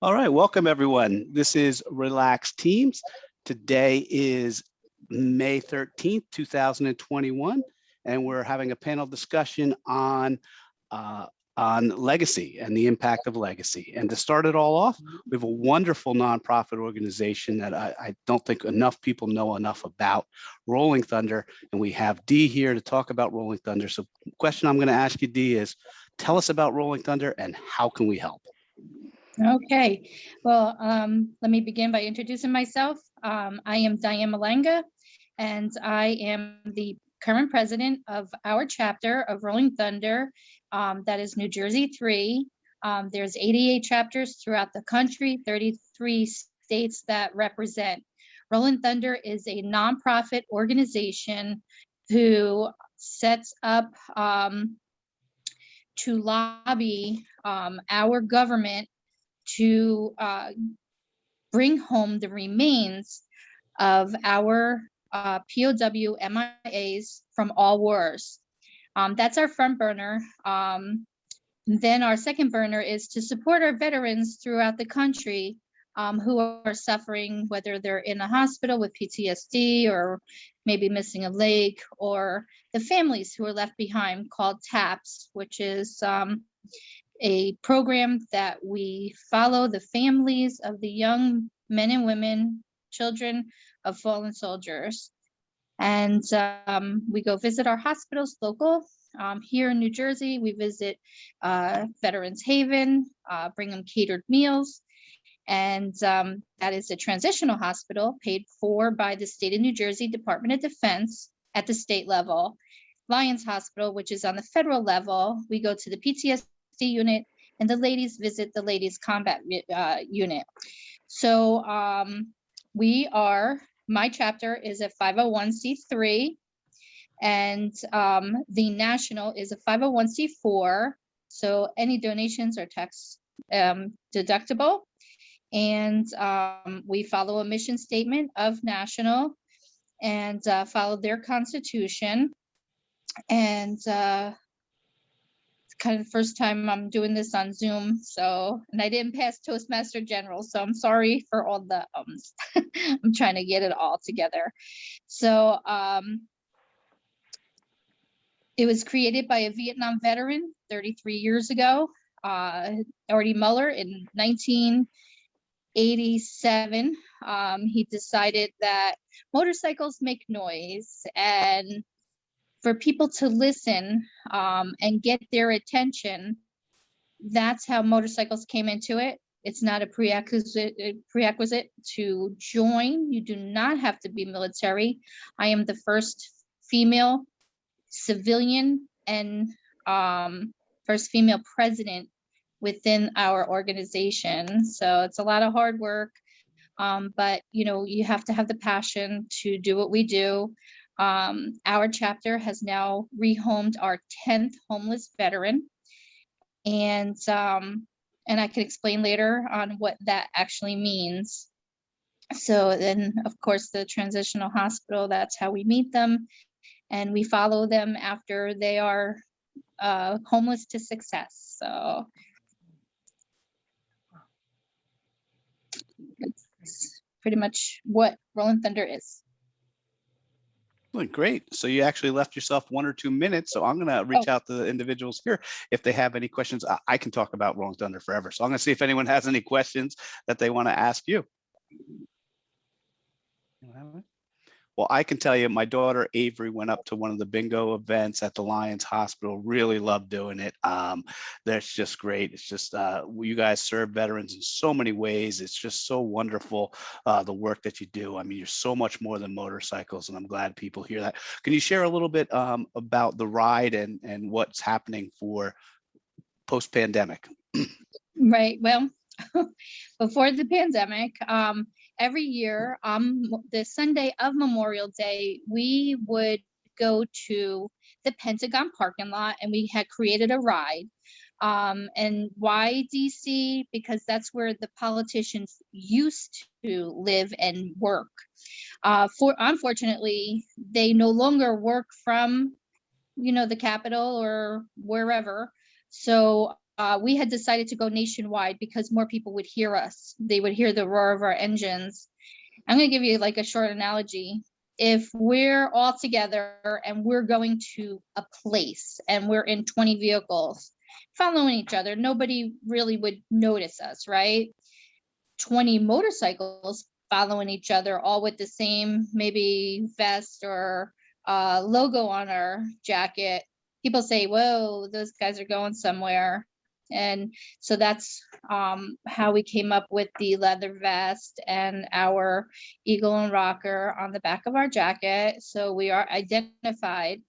All right, welcome everyone. This is Relax Teams. Today is May 13th, 2021, and we're having a panel discussion on legacy and the impact of legacy. And to start it all off, we have a wonderful nonprofit organization that I don't think enough people know enough about, Rolling Thunder, and we have Dee here to talk about Rolling Thunder. So the question I'm going to ask you, Dee, is tell us about Rolling Thunder and how can we help? Okay, well, let me begin by introducing myself. I am Diane Malanga, and I am the current president of our chapter of Rolling Thunder, that is New Jersey 3. There's 88 chapters throughout the country, 33 states that represent. Rolling Thunder is a nonprofit organization who sets up to lobby our government to bring home the remains of our POW MIAs from all wars. That's our front burner. Then our second burner is to support our veterans throughout the country who are suffering, whether they're in a hospital with PTSD or maybe missing a leg, or the families who are left behind, called TAPS, which is a program that we follow the families of the young men and women, children of fallen soldiers. And we go visit our hospitals local. Here in New Jersey, we visit Veterans Haven, bring them catered meals. And that is a transitional hospital paid for by the state of New Jersey Department of Defense at the state level. Lions Hospital, which is on the federal level, we go to the PTSD unit, and the ladies visit the ladies combat unit. So my chapter is a 501c3, and the national is a 501c4. So any donations are tax deductible, and we follow a mission statement of national and follow their constitution. And kind of the first time I'm doing this on Zoom, and I didn't pass Toastmaster General, so I'm sorry for all the I'm trying to get it all together. So it was created by a Vietnam veteran 33 years ago, Artie Muller, in 1987. He decided that motorcycles make noise, and for people to listen and get their attention, that's how motorcycles came into it. It's not a prerequisite to join. You do not have to be military. I am the first female civilian and first female president within our organization. So it's a lot of hard work, but you have to have the passion to do what we do. Our chapter has now rehomed our 10th homeless veteran, and I can explain later on what that actually means. So then, of course, the transitional hospital, that's how we meet them, and we follow them after they are homeless to success. So it's pretty much what Rolling Thunder is. Great. So you actually left yourself 1 or 2 minutes. So I'm going to reach out to the individuals here. If they have any questions, I can talk about Rolling Thunder forever. So I'm going to see if anyone has any questions that they want to ask you. Well, I can tell you, my daughter Avery went up to one of the bingo events at the Lions Hospital, really loved doing it. That's just great. It's just, you guys serve veterans in so many ways. It's just so wonderful, the work that you do. I mean, you're so much more than motorcycles, and I'm glad people hear that. Can you share a little bit about the ride and what's happening for post-pandemic? Right. Well, before the pandemic, every year, the Sunday of Memorial Day, we would go to the Pentagon parking lot, and we had created a ride. And why DC? Because that's where the politicians used to live and work. Unfortunately, they no longer work from, the Capitol or wherever. So we had decided to go nationwide because more people would hear us. They would hear the roar of our engines. I'm going to give you like a short analogy. If we're all together and we're going to a place and we're in 20 vehicles following each other, nobody really would notice us, right? 20 motorcycles following each other, all with the same maybe vest or logo on our jacket. People say, whoa, those guys are going somewhere. And so that's how we came up with the leather vest and our eagle and rocker on the back of our jacket. So we are identified.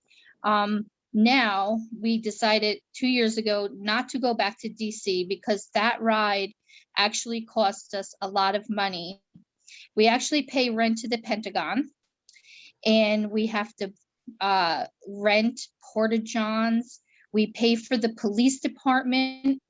Now we decided 2 years ago not to go back to DC because that ride actually cost us a lot of money. We actually pay rent to the Pentagon, and we have to rent porta-johns. We pay for the police department,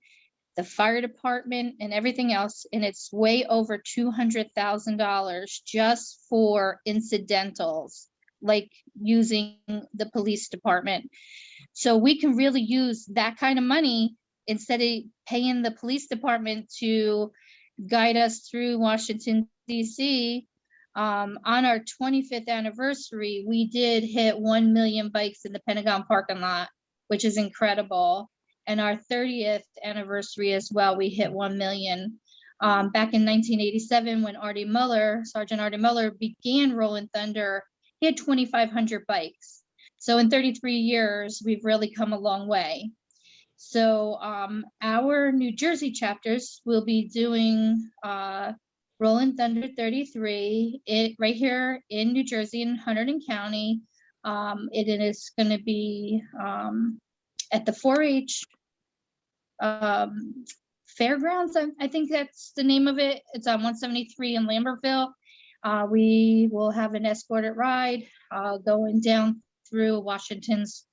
the fire department, and everything else, and it's way over $200,000 just for incidentals, like using the police department. So we can really use that kind of money instead of paying the police department to guide us through Washington, D.C. On our 25th anniversary, we did hit 1 million bikes in the Pentagon parking lot, which is incredible. And our 30th anniversary as well, we hit 1 million. Back in 1987, when Sergeant Artie Muller began Rolling Thunder, he had 2,500 bikes. So in 33 years, we've really come a long way. So our New Jersey chapters will be doing Rolling Thunder 33 right here in New Jersey in Hunterdon County. It is going to be at the 4-H Fairgrounds. I think that's the name of it. It's on 173 in Lambertville. We will have an escorted ride going down through Washington's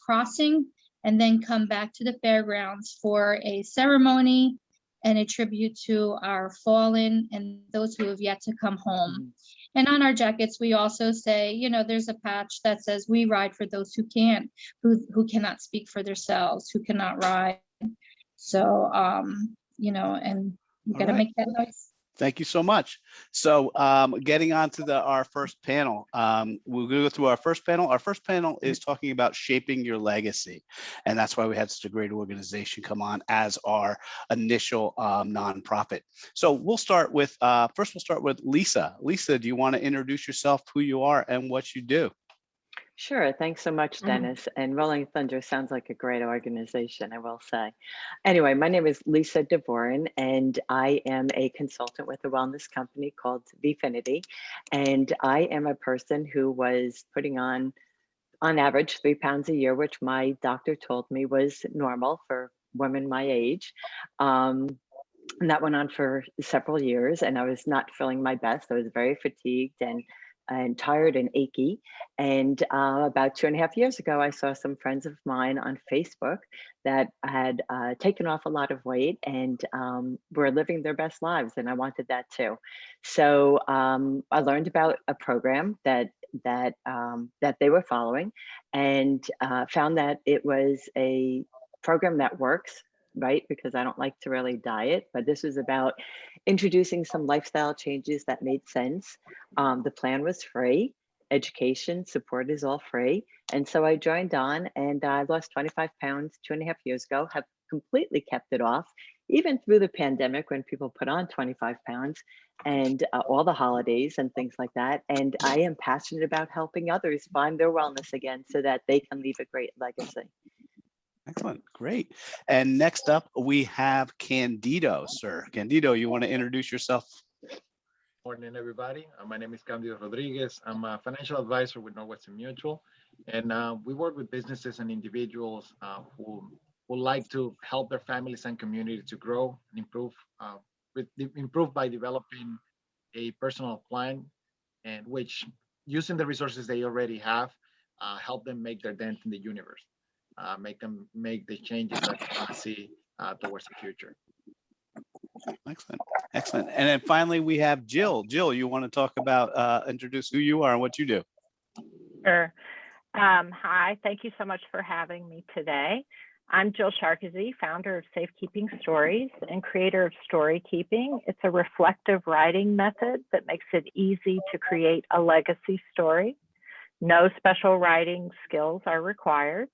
Crossing, and then come back to the fairgrounds for a ceremony and a tribute to our fallen and those who have yet to come home. And on our jackets, we also say, you know, there's a patch that says we ride for those who can't, who cannot speak for themselves, who cannot ride. So, you know, and you got to make that noise. Thank you so much. So getting on to our first panel, we'll go through our first panel. Our first panel is talking about shaping your legacy. And that's why we had such a great organization come on as our initial nonprofit. So we'll start with, first we'll start with Lisa. Lisa, do you want to introduce yourself, who you are and what you do? Sure. Thanks so much, Dennis. And Rolling Thunder sounds like a great organization, I will say. Anyway, my name is Lisa Dvorin, and I am a consultant with a wellness company called Vifinity. And I am a person who was putting on average, 3 pounds a year, which my doctor told me was normal for women my age. And that went on for several years, and I was not feeling my best. I was very fatigued and tired and achy. And about 2.5 years ago, I saw some friends of mine on Facebook that had taken off a lot of weight and were living their best lives, and I wanted that too. So I learned about a program that they were following, and found that it was a program that works, right? Because I don't like to really diet, but this was about introducing some lifestyle changes that made sense. The plan was free. Education support is all free. And so I joined on, and I lost 25 pounds 2.5 years ago, have completely kept it off, even through the pandemic when people put on 25 pounds and all the holidays and things like that. And I am passionate about helping others find their wellness again so that they can leave a great legacy. Excellent, great. And next up, we have Candido, sir. Candido, you want to introduce yourself? Morning, everybody. My name is Candido Rodriguez. I'm a financial advisor with Northwestern Mutual, and we work with businesses and individuals who like to help their families and community to grow and improve by developing a personal plan, and which, using the resources they already have, help them make their dent in the universe. Make the changes that they want to see towards the future. Excellent, excellent. And then finally, we have Jill. Jill, you want to talk about, introduce who you are and what you do? Sure. Hi, thank you so much for having me today. I'm Jill Sharkazy, founder of Safekeeping Stories and creator of Story Keeping. It's a reflective writing method that makes it easy to create a legacy story. No special writing skills are required.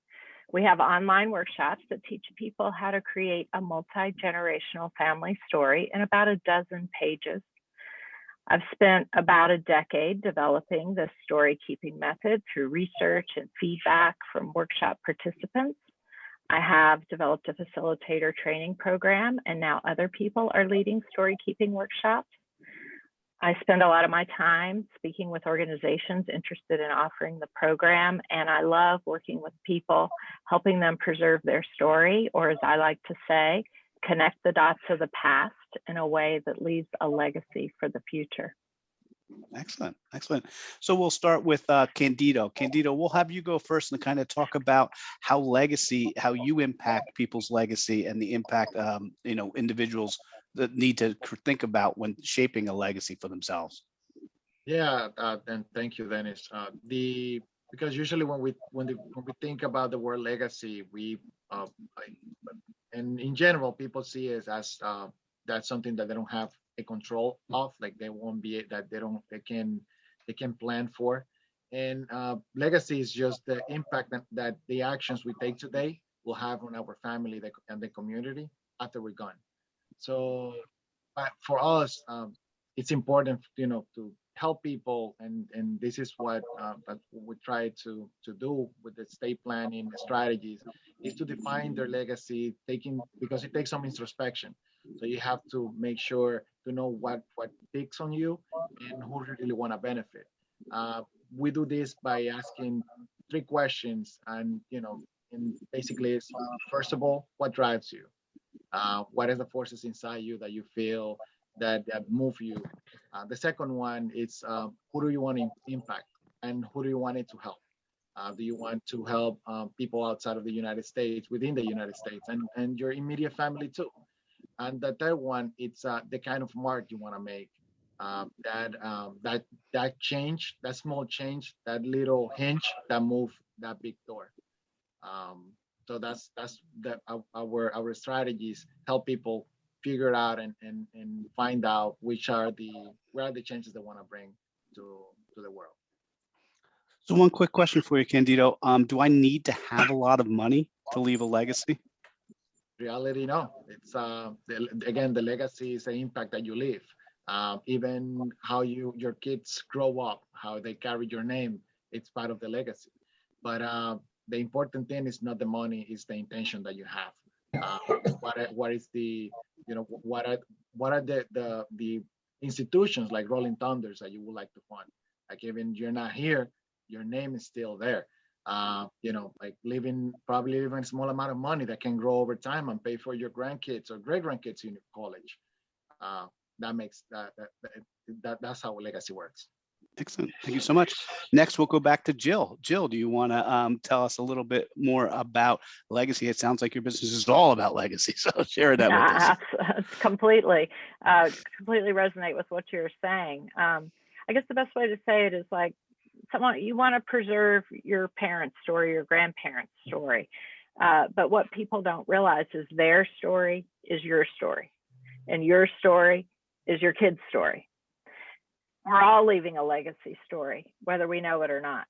We have online workshops that teach people how to create a multi-generational family story in about a dozen pages. I've spent about a decade developing the story keeping method through research and feedback from workshop participants. I have developed a facilitator training program, and now other people are leading story keeping workshops. I spend a lot of my time speaking with organizations interested in offering the program, and I love working with people, helping them preserve their story, or as I like to say, connect the dots of the past in a way that leaves a legacy for the future. Excellent, excellent. So we'll start with Candido. Candido, we'll have you go first and kind of talk about how you impact people's legacy and the impact, individuals that need to think about when shaping a legacy for themselves. Yeah, and thank you, Dennis. Because usually when we think about the word legacy, and in general, people see it as that's something that they don't have a control of, like they won't be that they can plan for. And legacy is just the impact that the actions we take today will have on our family and the community after we're gone. So for us, it's important, to help people, and this is what that we try to do with the estate planning strategies, is to define their legacy, because it takes some introspection. So you have to make sure to know what picks on you and who really want to benefit. We do this by asking 3 questions, and basically it's, first of all, what drives you? What are the forces inside you that you feel that move you? The second one is, who do you want to impact, and who do you want it to help? Do you want to help people outside of the United States, within the United States, and your immediate family too? And the third one, it's the kind of mark you want to make. That change, that small change, that little hinge that move that big door. So that's our strategies help people figure it out and find out what are the changes they want to bring to the world. So one quick question for you, Candido. Do I need to have a lot of money to leave a legacy? Reality, no. It's again, the legacy is the impact that you leave. Even how your kids grow up, how they carry your name, it's part of the legacy. But the important thing is not the money, it's the intention that you have. What is the, what are the institutions like Rolling Thunders that you would like to fund? Like, even you're not here, your name is still there. Like probably living a small amount of money that can grow over time and pay for your grandkids or great grandkids in college. That's how legacy works. Excellent. Thank you so much. Next, we'll go back to Jill. Jill, do you want to tell us a little bit more about legacy? It sounds like your business is all about legacy, so share that with us. Completely resonate with what you're saying. I guess the best way to say it is like, you want to preserve your parents' story, your grandparents' story, but what people don't realize is their story is your story, and your story is your kid's story. We're all leaving a legacy story, whether we know it or not.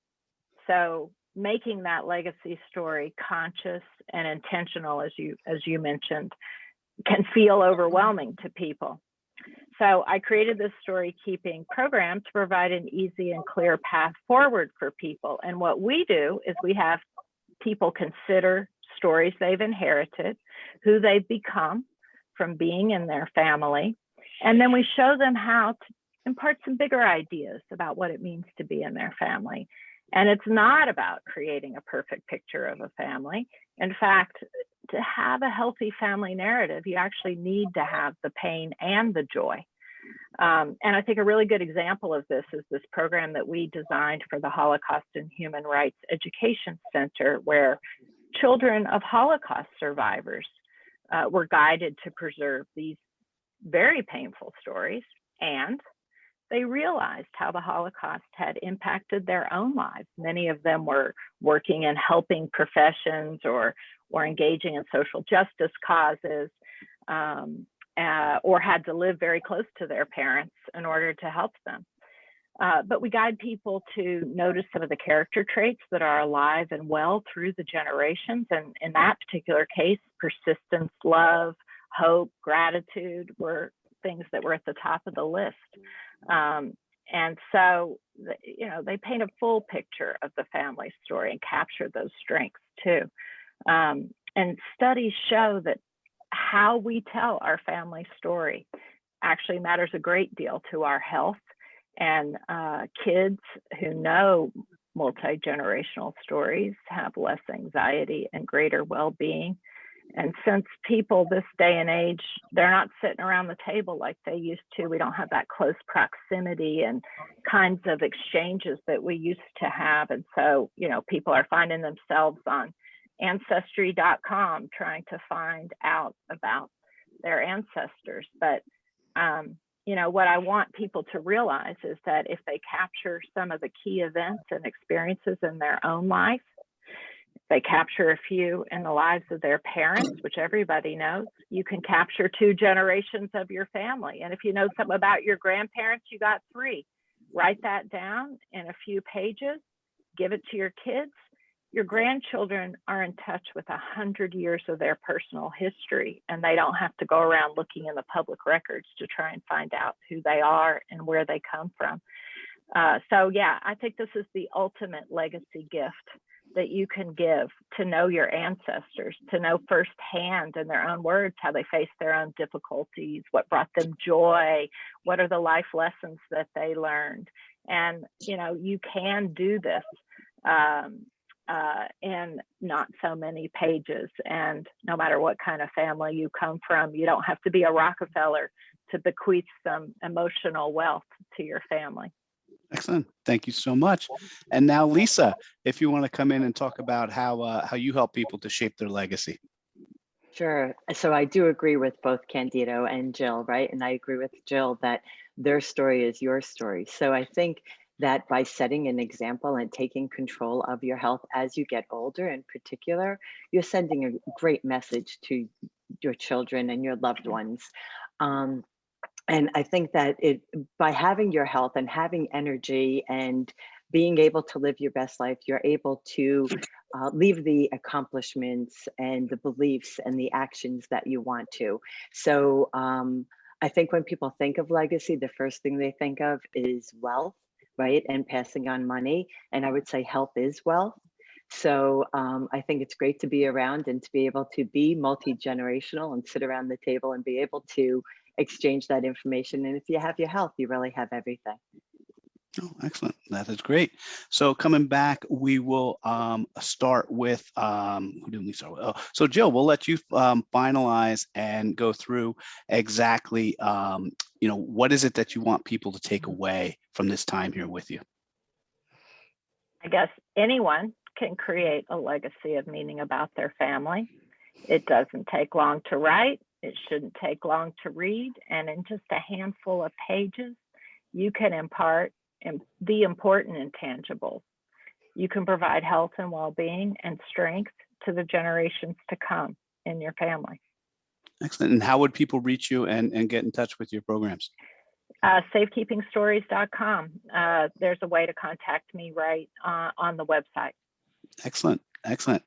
So making that legacy story conscious and intentional, as you mentioned, can feel overwhelming to people. So I created this story keeping program to provide an easy and clear path forward for people. And what we do is we have people consider stories they've inherited, who they've become from being in their family, and then we show them how to impart some bigger ideas about what it means to be in their family. And it's not about creating a perfect picture of a family. In fact, to have a healthy family narrative, you actually need to have the pain and the joy. And I think a really good example of this is this program that we designed for the Holocaust and Human Rights Education Center, where children of Holocaust survivors were guided to preserve these very painful stories and they realized how the Holocaust had impacted their own lives. Many of them were working in helping professions or engaging in social justice causes, or had to live very close to their parents in order to help them. But we guide people to notice some of the character traits that are alive and well through the generations. And in that particular case, persistence, love, hope, gratitude were things that were at the top of the list. And so, you know, they paint a full picture of the family story and capture those strengths too. And studies show that how we tell our family story actually matters a great deal to our health. And kids who know multi-generational stories have less anxiety and greater well-being. And since people this day and age, they're not sitting around the table like they used to, we don't have that close proximity and kinds of exchanges that we used to have. And so, you know, people are finding themselves on Ancestry.com trying to find out about their ancestors. But, you know, what I want people to realize is that if they capture some of the key events and experiences in their own life, they capture a few in the lives of their parents, which everybody knows, you can capture 2 generations of your family. And if you know something about your grandparents, you got 3. Write that down in a few pages, give it to your kids. Your grandchildren are in touch with 100 years of their personal history, and they don't have to go around looking in the public records to try and find out who they are and where they come from. So yeah, I think this is the ultimate legacy gift that you can give, to know your ancestors, to know firsthand in their own words how they faced their own difficulties, what brought them joy, what are the life lessons that they learned. And, you know, you can do this in not so many pages. And no matter what kind of family you come from, you don't have to be a Rockefeller to bequeath some emotional wealth to your family. Excellent. Thank you so much. And now, Lisa, if you want to come in and talk about how you help people to shape their legacy. Sure. So I do agree with both Candido and Jill, right? And I agree with Jill that their story is your story. So I think that by setting an example and taking control of your health as you get older in particular, you're sending a great message to your children and your loved ones. And I think that by having your health and having energy and being able to live your best life, you're able to leave the accomplishments and the beliefs and the actions that you want to. So I think when people think of legacy, the first thing they think of is wealth, right? And passing on money. And I would say health is wealth. So I think it's great to be around and to be able to be multi-generational and sit around the table and be able to exchange that information. And if you have your health, you really have everything. Oh, excellent. That is great. So coming back, we will start with, who did we start with? Oh, so Jill, we'll let you finalize and go through exactly, you know, what is it that you want people to take away from this time here with you? I guess anyone can create a legacy of meaning about their family. It doesn't take long to write. It shouldn't take long to read. And in just a handful of pages, you can impart the important intangibles. You can provide health and well-being and strength to the generations to come in your family. Excellent. And how would people reach you and get in touch with your programs? Safekeepingstories.com. There's a way to contact me right on the website. Excellent. Excellent.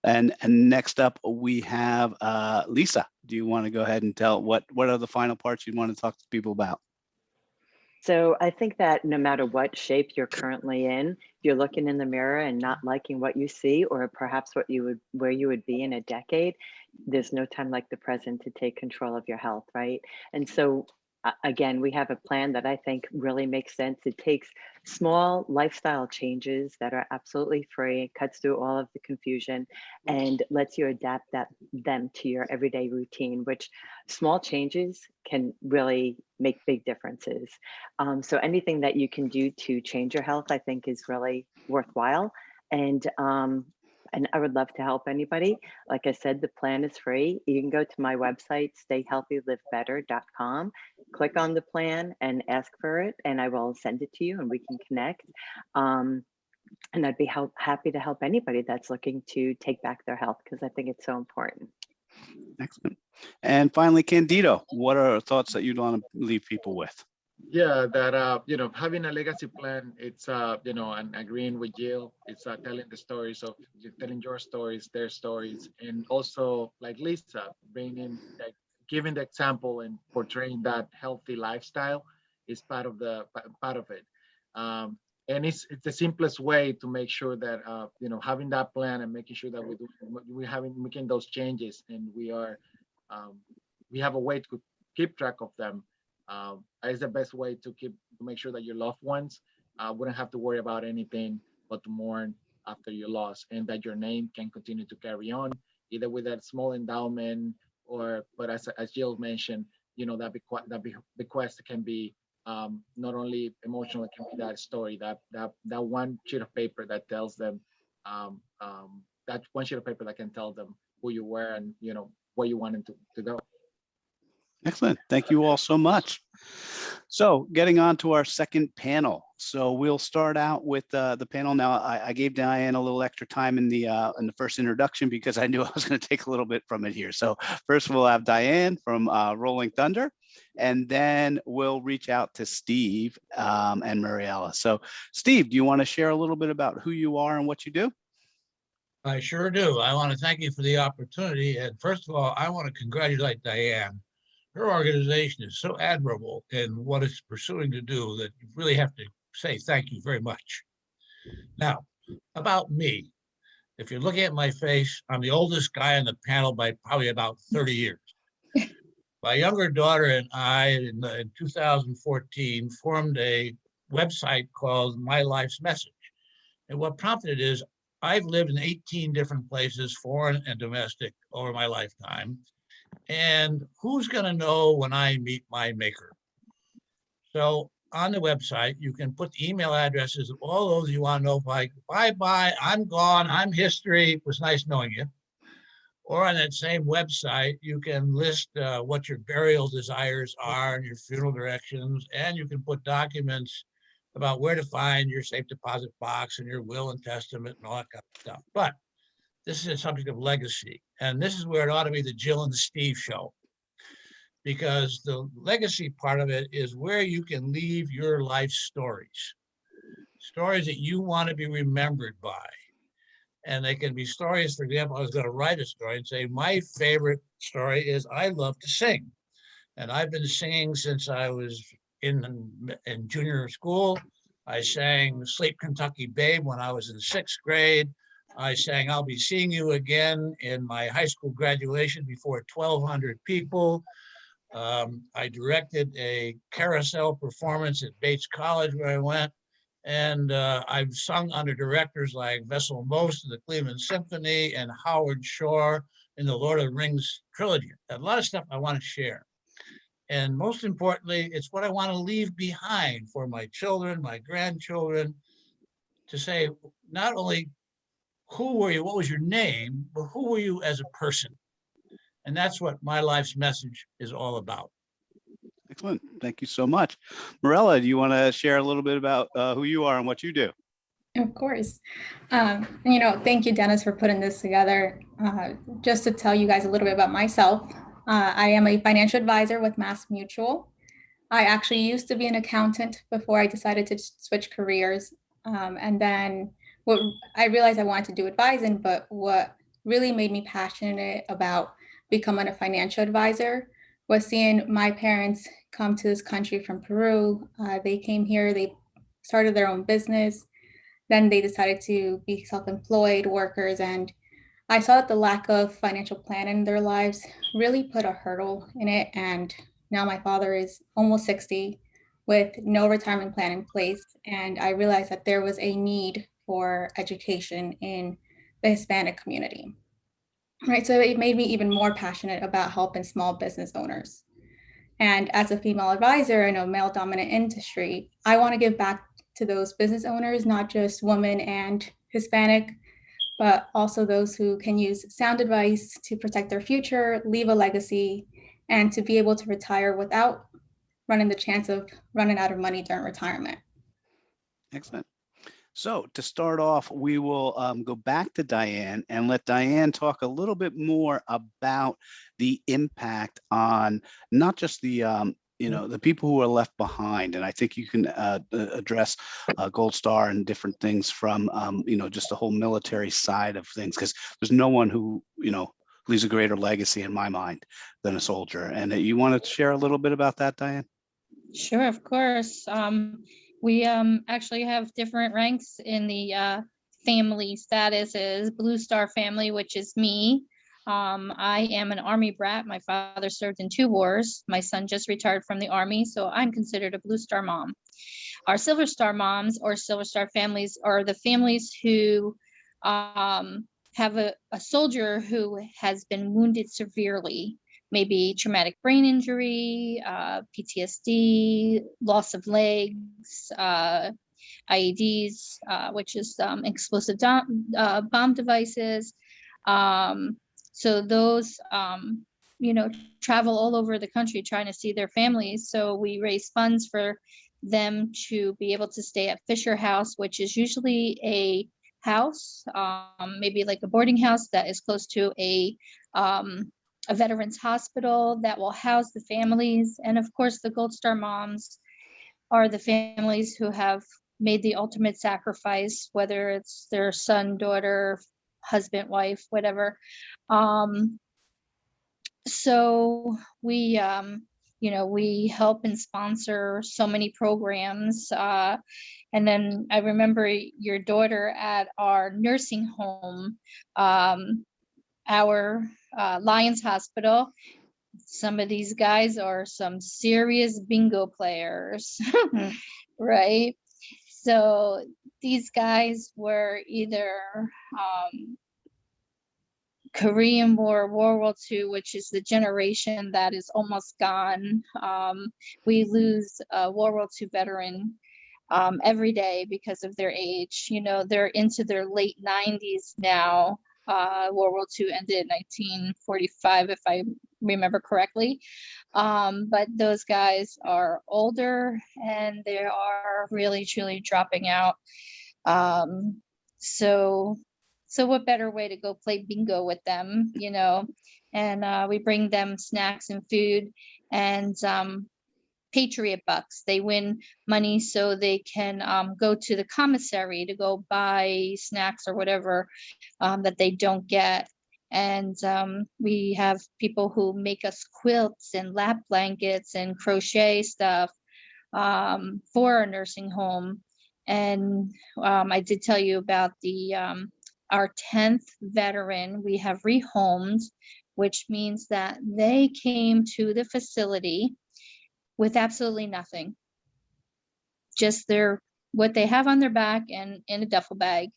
And next up, we have Lisa. Do you want to go ahead and tell what are the final parts you want to talk to people about? So I think that no matter what shape you're currently in, if you're looking in the mirror and not liking what you see, or perhaps where you would be in a decade, there's no time like the present to take control of your health, right? And so again, we have a plan that I think really makes sense. It takes small lifestyle changes that are absolutely free, it cuts through all of the confusion and lets you adapt them to your everyday routine, which small changes can really make big differences. So anything that you can do to change your health, I think is really worthwhile. And And I would love to help anybody. Like I said, the plan is free. You can go to my website, stayhealthylivebetter.com, click on the plan and ask for it, and I will send it to you and we can connect. And I'd be happy to help anybody that's looking to take back their health, because I think it's so important. Excellent. And finally, Candido, what are thoughts that you'd want to leave people with? Yeah, that you know, having a legacy plan, it's you know, and agreeing with Jill, it's telling the stories of telling your stories, their stories, and also like Lisa, bringing like giving the example and portraying that healthy lifestyle is part of it. Um, and it's the simplest way to make sure that you know, having that plan and making sure that we're making those changes, and um, we have a way to keep track of them. Is the best way to make sure that your loved ones wouldn't have to worry about anything but to mourn after your loss, and that your name can continue to carry on, either with that small endowment, or but as Jill mentioned, you know, that bequest can be not only emotional, it can be that story, that one sheet of paper that tells them, that one sheet of paper that can tell them who you were and, you know, where you wanted to go. Excellent. Thank you all so much. So getting on to our second panel. So we'll start out with the panel now. I gave Diane a little extra time in the first introduction because I knew I was going to take a little bit from it here. So first we'll have Diane from Rolling Thunder, and then we'll reach out to Steve and Mariella. So Steve, do you want to share a little bit about who you are and what you do? I sure do. I want to thank you for the opportunity. And first of all, I want to congratulate Diane. Her organization is so admirable in what it's pursuing to do that you really have to say thank you very much. Now, about me. If you're looking at my face, I'm the oldest guy on the panel by probably about 30 years. My younger daughter and I, in 2014, formed a website called My Life's Message. And what prompted it is I've lived in 18 different places, foreign and domestic, over my lifetime. And who's going to know when I meet my maker? So on the website, you can put the email addresses of all those you want to know, like, bye-bye, I'm gone, I'm history, it was nice knowing you. Or on that same website, you can list what your burial desires are and your funeral directions, and you can put documents about where to find your safe deposit box and your will and testament and all that kind of stuff. But this is a subject of legacy, and this is where it ought to be the Jill and the Steve show, because the legacy part of it is where you can leave your life stories that you want to be remembered by. And they can be stories, for example, I was going to write a story and say, my favorite story is I love to sing. And I've been singing since I was in junior school. I sang Sleep Kentucky Babe when I was in 6th grade. I sang I'll Be Seeing You Again in my high school graduation before 1,200 people. I directed a carousel performance at Bates College where I went. And I've sung under directors like Vessel Most of the Cleveland Symphony and Howard Shore in the Lord of the Rings trilogy. A lot of stuff I want to share. And most importantly, it's what I want to leave behind for my children, my grandchildren, to say not only who were you, what was your name, but who were you as a person? And that's what My Life's Message is all about. Excellent. Thank you so much. Mariella, do you want to share a little bit about who you are and what you do? Of course. Thank you, Dennis, for putting this together. Just to tell you guys a little bit about myself, I am a financial advisor with Mass Mutual. I actually used to be an accountant before I decided to switch careers. And then what I realized I wanted to do advising, but what really made me passionate about becoming a financial advisor was seeing my parents come to this country from Peru. They came here, they started their own business. Then they decided to be self-employed workers. And I saw that the lack of financial plan in their lives really put a hurdle in it. And now my father is almost 60 with no retirement plan in place. And I realized that there was a need for education in the Hispanic community. Right. So it made me even more passionate about helping small business owners. And as a female advisor in a male dominant industry, I want to give back to those business owners, not just women and Hispanic, but also those who can use sound advice to protect their future, leave a legacy, and to be able to retire without running the chance of running out of money during retirement. Excellent. So to start off, we will go back to Diane and let Diane talk a little bit more about the impact on not just the the people who are left behind. And I think you can address Gold Star and different things from just the whole military side of things, because there's no one who leaves a greater legacy in my mind than a soldier. And you want to share a little bit about that, Diane? Sure, of course. We actually have different ranks in the family statuses. Blue Star family, which is me. I am an Army brat. My father served in 2 wars. My son just retired from the Army, so I'm considered a Blue Star mom. Our Silver Star moms or Silver Star families are the families who have a soldier who has been wounded severely, maybe traumatic brain injury, PTSD, loss of legs, IEDs, which is explosive bomb devices. So those, travel all over the country trying to see their families. So we raise funds for them to be able to stay at Fisher House, which is usually a house, maybe like a boarding house that is close to a veterans hospital that will house the families. And of course, the Gold Star moms are the families who have made the ultimate sacrifice, whether it's their son, daughter, husband, wife, whatever. So we, we help and sponsor so many programs. And then I remember your daughter at our nursing home, our Lions Hospital. Some of these guys are some serious bingo players, right? So these guys were either Korean War, World War II, which is the generation that is almost gone. We lose a World War II veteran every day because of their age. They're into their late 90s now. World War II ended in 1945, if I remember correctly. But those guys are older and they are really, truly dropping out. So what better way to go play bingo with them, and we bring them snacks and food and Patriot Bucks. They win money so they can go to the commissary to go buy snacks or whatever that they don't get. And we have people who make us quilts and lap blankets and crochet stuff for our nursing home. And I did tell you about our 10th veteran we have rehomed, which means that they came to the facility with absolutely nothing, just what they have on their back and in a duffel bag.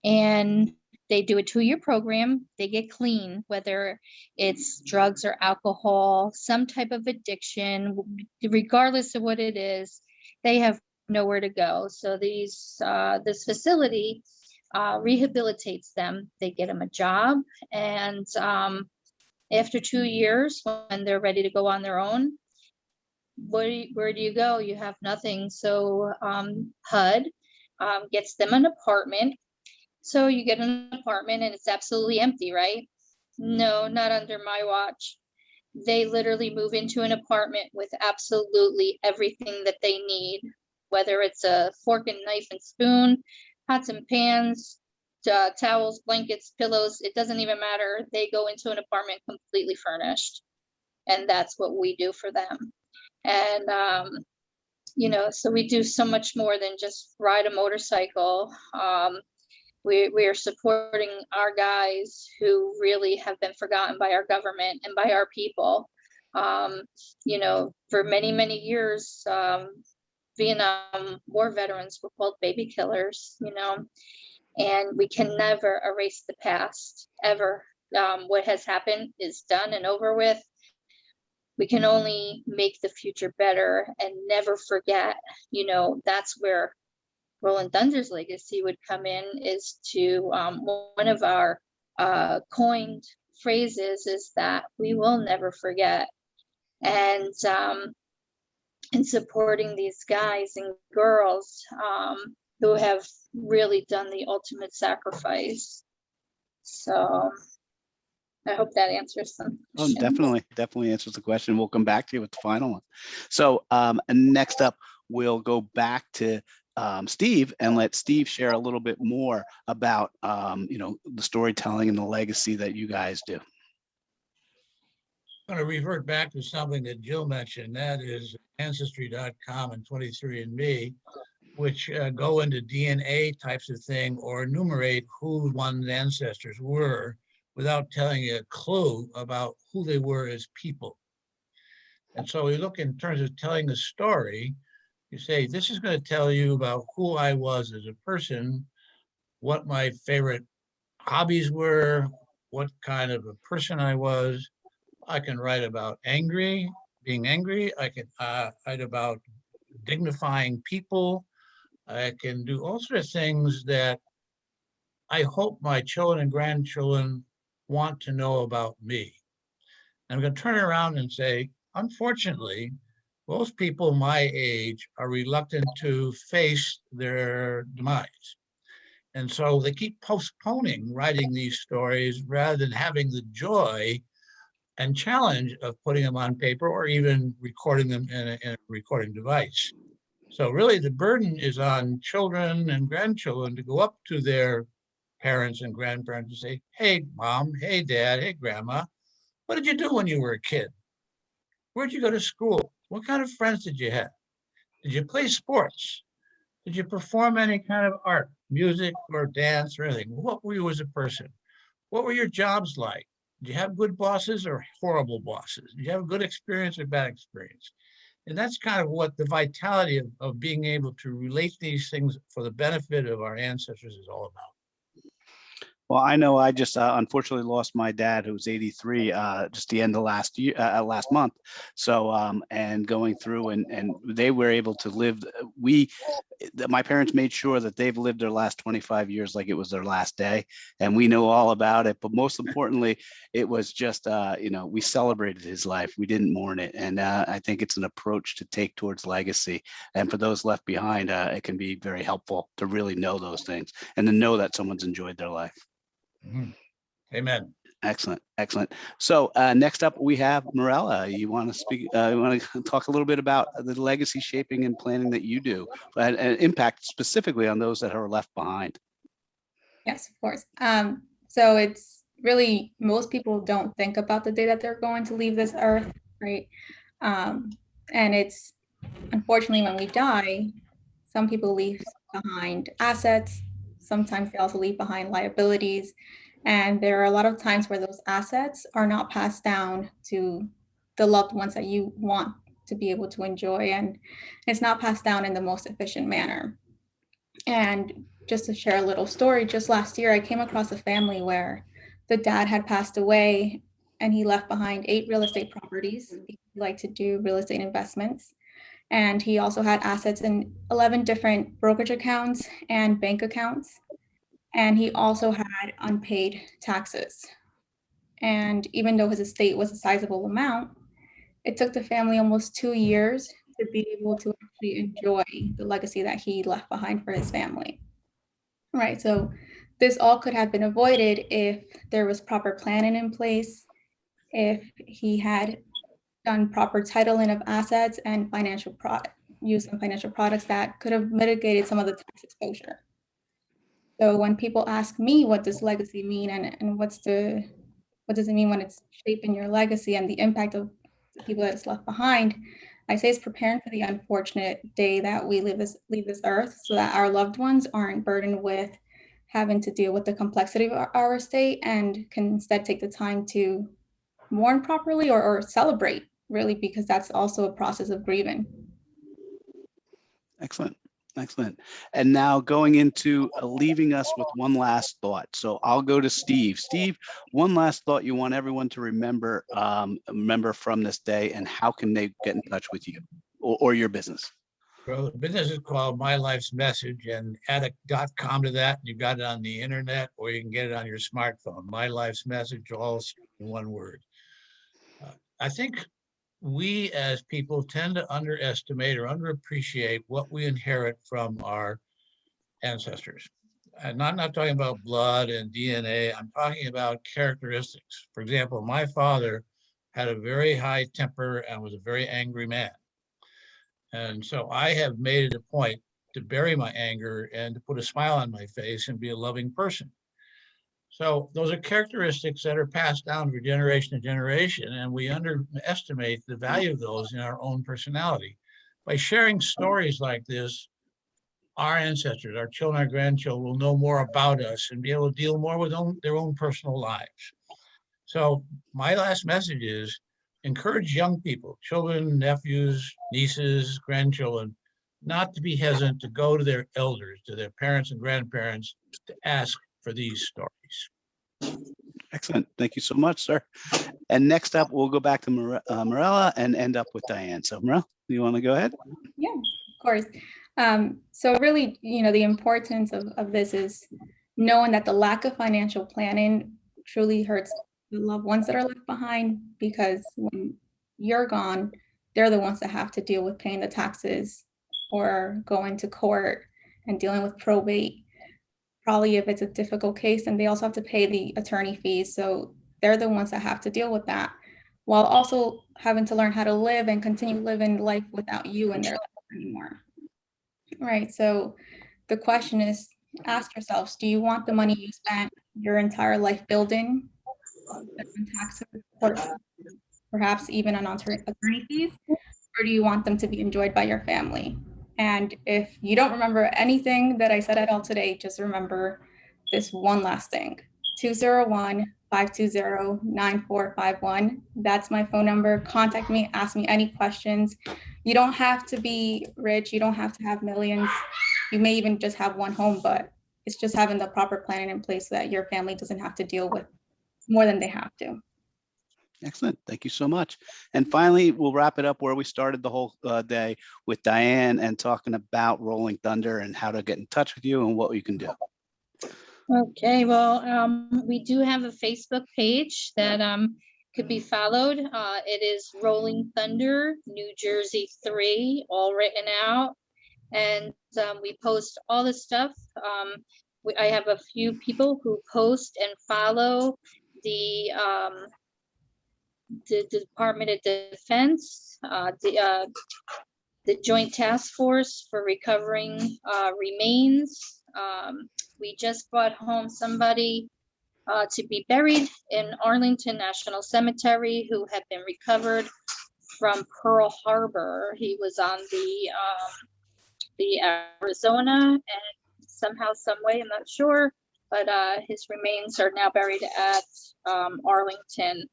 And they do a 2-year program. They get clean, whether it's drugs or alcohol, some type of addiction, regardless of what it is, they have nowhere to go. So this facility rehabilitates them. They get them a job, and after 2 years, when they're ready to go on their own, where do you go? You have nothing. So HUD gets them an apartment. So you get an apartment and it's absolutely empty, right? No, not under my watch. They literally move into an apartment with absolutely everything that they need, whether it's a fork and knife and spoon, pots and pans, towels, blankets, pillows, it doesn't even matter. They go into an apartment completely furnished. And that's what we do for them. And, so we do so much more than just ride a motorcycle. We are supporting our guys who really have been forgotten by our government and by our people. For many, many years, Vietnam War veterans were called baby killers, and we can never erase the past, ever. What has happened is done and over with. We can only make the future better and never forget, that's where Rolling Thunder's legacy would come in is to one of our coined phrases is that we will never forget. And in supporting these guys and girls who have really done the ultimate sacrifice. So I hope that answers some Oh, questions. definitely answers the question. We'll come back to you with the final one. So next up, we'll go back to Steve and let Steve share a little bit more about the storytelling and the legacy that you guys do. I'm going to revert back to something that Jill mentioned, that is Ancestry.com and 23andMe, which go into DNA types of thing or enumerate who one's ancestors were without telling you a clue about who they were as people. And so we look in terms of telling the story, you say, this is going to tell you about who I was as a person, what my favorite hobbies were, what kind of a person I was. I can write about being angry. I can write about dignifying people. I can do all sorts of things that I hope my children and grandchildren want to know about me. I'm going to turn around and say, unfortunately, most people my age are reluctant to face their demise. And so they keep postponing writing these stories rather than having the joy and challenge of putting them on paper or even recording them in a recording device. So really the burden is on children and grandchildren to go up to their parents and grandparents and say, hey, mom, hey, dad, hey, grandma, what did you do when you were a kid? Where'd you go to school? What kind of friends did you have? Did you play sports? Did you perform any kind of art, music, or dance or anything? What were you as a person? What were your jobs like? Did you have good bosses or horrible bosses? Did you have a good experience or bad experience? And that's kind of what the vitality of being able to relate these things for the benefit of our ancestors is all about. Well, I know I just unfortunately lost my dad, who was 83, just the end of last year, last month. So, and going through and they were able to live. My parents made sure that they've lived their last 25 years like it was their last day, and we know all about it. But most importantly, it was just, we celebrated his life. We didn't mourn it, and I think it's an approach to take towards legacy. And for those left behind, it can be very helpful to really know those things and to know that someone's enjoyed their life. Mm-hmm. Amen. Excellent. So next up, we have Morella. You want to speak? You want to talk a little bit about the legacy shaping and planning that you do, and impact specifically on those that are left behind. Yes, of course. So it's really, most people don't think about the day that they're going to leave this earth, right? And it's, unfortunately, when we die, some people leave behind assets. Sometimes they also leave behind liabilities. And there are a lot of times where those assets are not passed down to the loved ones that you want to be able to enjoy. And it's not passed down in the most efficient manner. And just to share a little story, just last year, I came across a family where the dad had passed away and he left behind 8 real estate properties. He liked to do real estate investments. And he also had assets in 11 different brokerage accounts and bank accounts. And he also had unpaid taxes. And even though his estate was a sizable amount, it took the family almost 2 years to be able to actually enjoy the legacy that he left behind for his family. Right, so this all could have been avoided if there was proper planning in place, if he had done proper titling of assets and use some financial products that could have mitigated some of the tax exposure. So when people ask me what does legacy mean and what does it mean when it's shaping your legacy and the impact of the people that's left behind, I say it's preparing for the unfortunate day that we leave this earth so that our loved ones aren't burdened with having to deal with the complexity of our estate and can instead take the time to mourn properly or celebrate, really, because that's also a process of grieving. Excellent. And now going into leaving us with one last thought. So I'll go to Steve. Steve, one last thought you want everyone to remember from this day, and how can they get in touch with you or your business? So the business is called My Life's Message, and add a .com to that. You got it on the internet, or you can get it on your smartphone. My Life's Message, all in one word. I think we as people tend to underestimate or underappreciate what we inherit from our ancestors. And I'm not talking about blood and DNA. I'm talking about characteristics. For example, my father had a very high temper and was a very angry man. And so I have made it a point to bury my anger and to put a smile on my face and be a loving person. So those are characteristics that are passed down from generation to generation, and we underestimate the value of those in our own personality. By sharing stories like this, our ancestors, our children, our grandchildren will know more about us and be able to deal more with their own personal lives. So my last message is encourage young people, children, nephews, nieces, grandchildren, not to be hesitant to go to their elders, to their parents and grandparents, to ask for these stories. Excellent. Thank you so much, sir. And next up, we'll go back to Morella and end up with Diane. So Morella, you want to go ahead? Yeah, of course. So really, the importance of this is knowing that the lack of financial planning truly hurts the loved ones that are left behind, because when you're gone, they're the ones that have to deal with paying the taxes or going to court and dealing with probate. Probably if it's a difficult case, and they also have to pay the attorney fees. So they're the ones that have to deal with that, while also having to learn how to live and continue living life without you in their life anymore. Right. So the question is, ask yourselves, do you want the money you spent your entire life building, taxes, or perhaps even on attorney fees, or do you want them to be enjoyed by your family? And if you don't remember anything that I said at all today, just remember this one last thing: 201-520-9451. That's my phone number. Contact me, ask me any questions. You don't have to be rich. You don't have to have millions. You may even just have one home, but it's just having the proper planning in place so that your family doesn't have to deal with more than they have to. Excellent. Thank you so much. And finally, we'll wrap it up where we started the whole day with Diane and talking about Rolling Thunder and how to get in touch with you and what you can do. Okay, well, we do have a Facebook page that could be followed. It is Rolling Thunder, New Jersey 3, all written out. And we post all the stuff. I have a few people who post and follow the Department of Defense, the Joint Task Force for Recovering Remains. We just brought home somebody to be buried in Arlington National Cemetery who had been recovered from Pearl Harbor. He was on the Arizona, and somehow, some way, I'm not sure, but his remains are now buried at Arlington,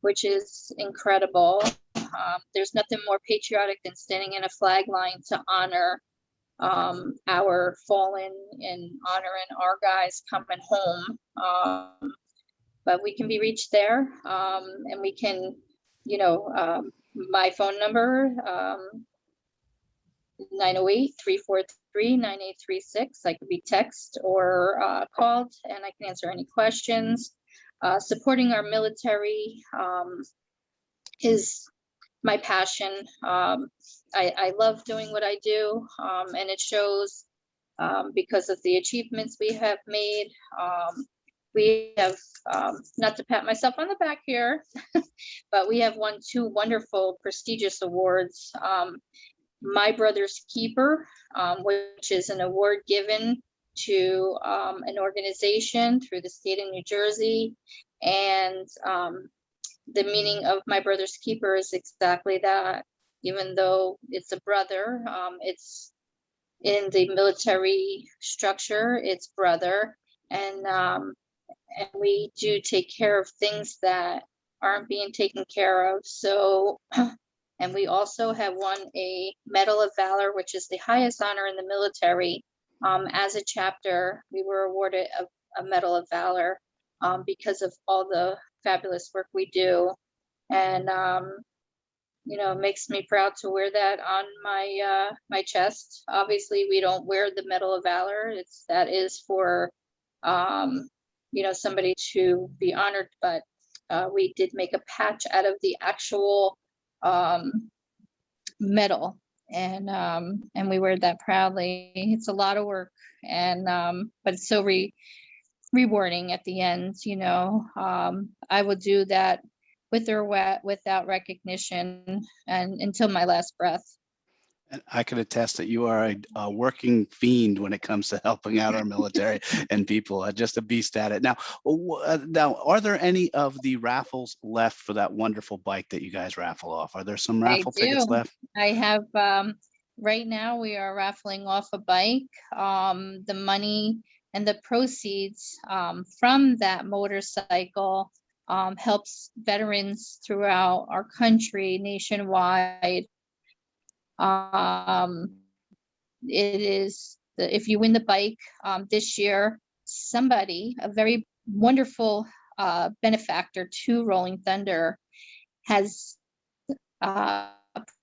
which is incredible. There's nothing more patriotic than standing in a flag line to honor our fallen and honoring our guys coming home. But we can be reached there, and we can, my phone number, 908-343-9836. I could be text or called, and I can answer any questions. Supporting our military is my passion. I love doing what I do, and it shows because of the achievements we have made. We have, not to pat myself on the back here, but we have won 2 wonderful, prestigious awards. My Brother's Keeper, which is an award given to an organization through the state of New Jersey. And the meaning of My Brother's Keeper is exactly that. Even though it's a brother, it's in the military structure, it's brother. And we do take care of things that aren't being taken care of. So, and we also have won a Medal of Valor, which is the highest honor in the military. As a chapter, we were awarded a Medal of Valor because of all the fabulous work we do. And you know, makes me proud to wear that on my my chest. Obviously, we don't wear the Medal of Valor. That is for you know, somebody to be honored, but we did make a patch out of the actual medal, and we wear that proudly. It's a lot of work, and but it's so rewarding at the end, you know. I will do that with or without recognition and until my last breath. And I can attest that you are a working fiend when it comes to helping out our military and people. Just a beast at it. Now, now, are there any of the raffles left for that wonderful bike that you guys raffle off? Are there some I raffle tickets do. left? I have right now we are raffling off a bike. The money and the proceeds from that motorcycle helps veterans throughout our country, nationwide. It is if you win the bike this year, somebody, a very wonderful benefactor to Rolling Thunder, has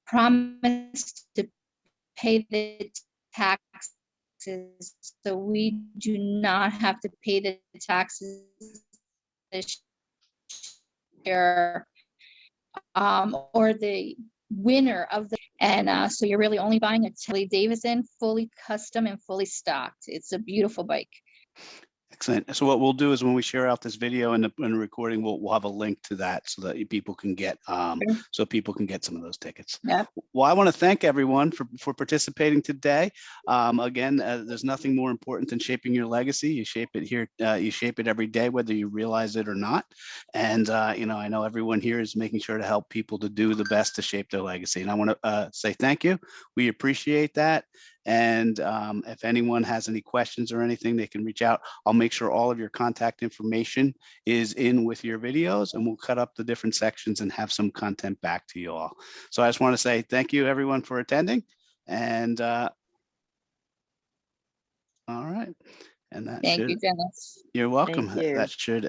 promised to pay the taxes, so we do not have to pay the taxes this year, or the winner of the, and so you're really only buying a Harley Davidson, fully custom and fully stocked. It's a beautiful bike. Excellent. So what we'll do is when we share out this video and the recording, we'll have a link to that so that people can get so people can get some of those tickets. Yeah. Well, I want to thank everyone for participating today. Again, there's nothing more important than shaping your legacy. You shape it here. You shape it every day, whether you realize it or not. And you know, I know everyone here is making sure to help people to do the best to shape their legacy. And I want to say thank you. We appreciate that. And if anyone has any questions or anything, they can reach out. I'll make sure all of your contact information is in with your videos, and we'll cut up the different sections and have some content back to you all. So I just want to say thank you, everyone, for attending. And all right. And that Thank should, you, Dennis. you're welcome. Thank you. That should end.